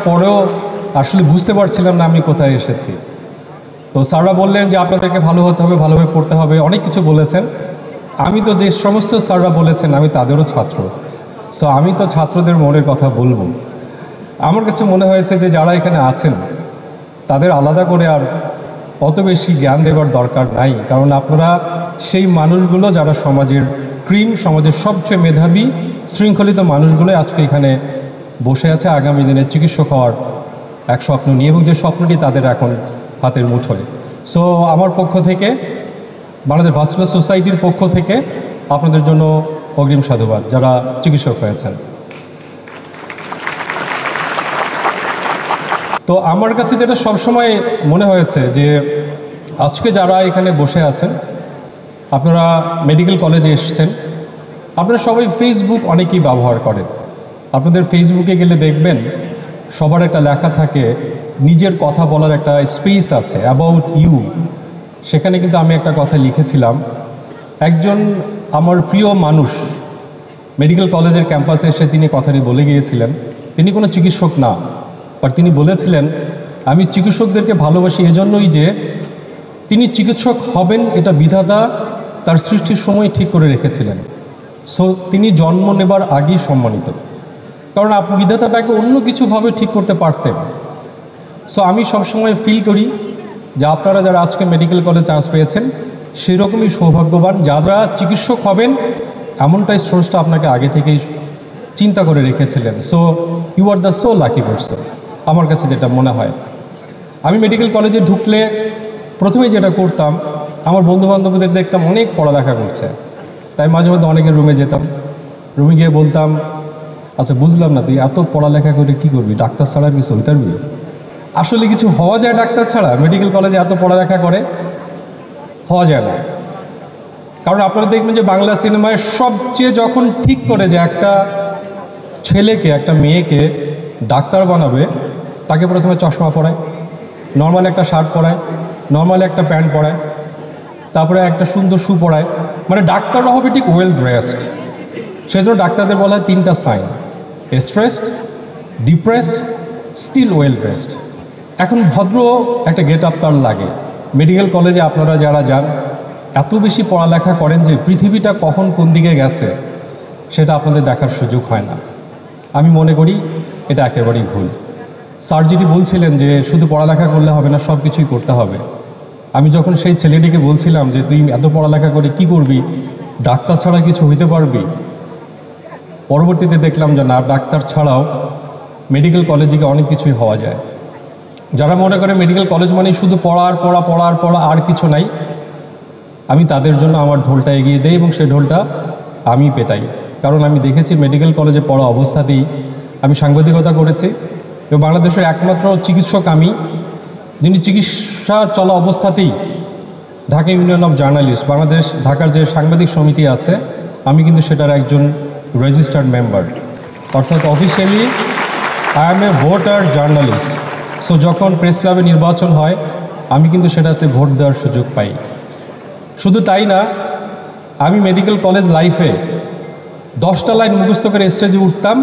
পরেও আসলে বুঝতে পারছিলাম না আমি কোথায় এসেছি। তো স্যাররা বললেন যে আপনাদেরকে ভালো হতে হবে, ভালোভাবে পড়তে হবে, অনেক কিছু বলেছেন। আমি তো যে সমস্ত স্যাররা বলেছেন আমি তাদেরও ছাত্র, সো আমি তো ছাত্রদের মনের কথা বলবো। আমার কাছে মনে হয়েছে যে যারা এখানে আছেন তাদের আলাদা করে আর অত বেশি জ্ঞান দেওয়ার দরকার নাই, কারণ আপনারা সেই মানুষগুলো যারা সমাজের ক্রিম, সমাজের সবচেয়ে মেধাবী শৃঙ্খলিত মানুষগুলো আজকে এখানে বসে আছে আগামী দিনে চিকিৎসক হওয়ার এক স্বপ্ন নিয়ে, এবং যে স্বপ্নটি তাদের এখন হাতের মুঠোয়। সো আমার পক্ষ থেকে, বাংলাদেশ ভাস্কুলার সোসাইটির পক্ষ থেকে আপনাদের জন্য অগ্রিম সাধুবাদ যারা চিকিৎসক হয়েছেন। তো আমার কাছে যেটা সবসময় মনে হয়েছে যে আজকে যারা এখানে বসে আছেন, আপনারা মেডিকেল কলেজে এসেছেন, আপনারা সবাই ফেসবুক অনেকেই ব্যবহার করেন। আপনাদের ফেসবুকে গেলে দেখবেন সবার একটা লেখা থাকে, নিজের কথা বলার একটা স্পেস আছে, অ্যাবাউট ইউ। সেখানে কিন্তু আমি একটা কথা লিখেছিলাম, একজন আমার প্রিয় মানুষ মেডিকেল কলেজের ক্যাম্পাসে এসে তিনি কথাটি বলে গিয়েছিলেন। তিনি কোনো চিকিৎসক না, বাট তিনি বলেছিলেন আমি চিকিৎসকদেরকে ভালোবাসি এজন্যই যে তিনি চিকিৎসক হবেন এটা বিধাতা তার সৃষ্টির সময় ঠিক করে রেখেছিলেন। সো তিনি জন্ম নেবার আগেই সম্মানিত, কারণ বিধাতা তাকে অন্য কিছুভাবে ঠিক করতে পারতেন। সো আমি সবসময় ফিল করি যে আপনারা যারা আজকে মেডিকেল কলেজ চান্স পেয়েছেন সেরকমই সৌভাগ্যবান, যারা চিকিৎসক হবেন এমনটাই স্রষ্টা আপনাকে আগে থেকেই চিন্তা করে রেখেছিলেন। So you are the so lucky person, আমার কাছে যেটা মনে হয়। আমি মেডিকেল কলেজে ঢুকলে প্রথমেই যেটা করতাম, আমার বন্ধুবান্ধবদের দেখতাম অনেক পড়ালেখা করছে, তাই মাঝে মধ্যে অনেকের রুমে যেতাম। রুমে গিয়ে বলতাম, আচ্ছা বুঝলাম না তুই এত পড়ালেখা করে কি করবি, ডাক্তার ছাড়া কিছু হইতে পারবি? আসলে কিছু হওয়া যায় ডাক্তার ছাড়া? মেডিকেল কলেজে এত পড়ালেখা করে হওয়া যায় না। কারণ আপনারা দেখবেন যে বাংলা সিনেমায় সবচেয়ে যখন ঠিক করে যে একটা ছেলেকে, একটা মেয়েকে ডাক্তার বানাবে, তাকে প্রথমে চশমা পরায়, নর্মাল একটা শার্ট পরায়, নর্মাল একটা প্যান্ট পরায়, তারপরে একটা সুন্দর শু পরায়, মানে ডাক্তাররা হবে ঠিক ওয়েল ড্রেসড। সেজন্য ডাক্তারদের বলা হয় তিনটা sign: stressed, depressed, still well dressed. এখন ভদ্র একটা গেট আপ তার লাগে। মেডিকেল কলেজে আপনারা যারা যান এত বেশি পড়ালেখা করেন যে পৃথিবীটা কখন কোন দিকে গেছে সেটা আপনাদের দেখার সুযোগ হয় না। আমি মনে করি এটা একেবারেই ভুল। স্যার যেটি বলছিলেন যে শুধু পড়ালেখা করলে হবে না, সব কিছুই করতে হবে। আমি যখন সেই ছেলেটিকে বলছিলাম যে তুই এত পড়ালেখা করে কি করবি, ডাক্তার ছাড়া কিছু হইতে পারবি, পরবর্তীতে দেখলাম যে না, ডাক্তার ছাড়াও মেডিকেল কলেজে গিয়ে অনেক কিছুই হওয়া যায়। যারা মনে করে মেডিকেল কলেজ মানে শুধু পড়ার পড়া পড়ার পড়া আর কিছু নাই, আমি তাদের জন্য আমার ঢোলটা এগিয়ে দেই এবং সেই ঢোলটা আমি পেটাই। কারণ আমি দেখেছি মেডিকেল কলেজে পড়া অবস্থাতেই আমি সাংবাদিকতা করেছি, এবং বাংলাদেশের একমাত্র চিকিৎসক আমি যিনি চিকিৎসা চলা অবস্থাতেই Dhaka union of journalist, Bangladesh ঢাকার যে সাংবাদিক সমিতি আছে, আমি কিন্তু সেটার একজন রেজিস্টার্ড মেম্বার, অর্থাৎ officially I M A voter journalist. So যখন প্রেস ক্লাবে নির্বাচন হয় আমি কিন্তু সেটাতে ভোট দেওয়ার সুযোগ পাই। শুধু তাই না, আমি মেডিকেল কলেজ লাইফে 10টা লাইন মুখস্থ করে স্টেজে উঠতাম,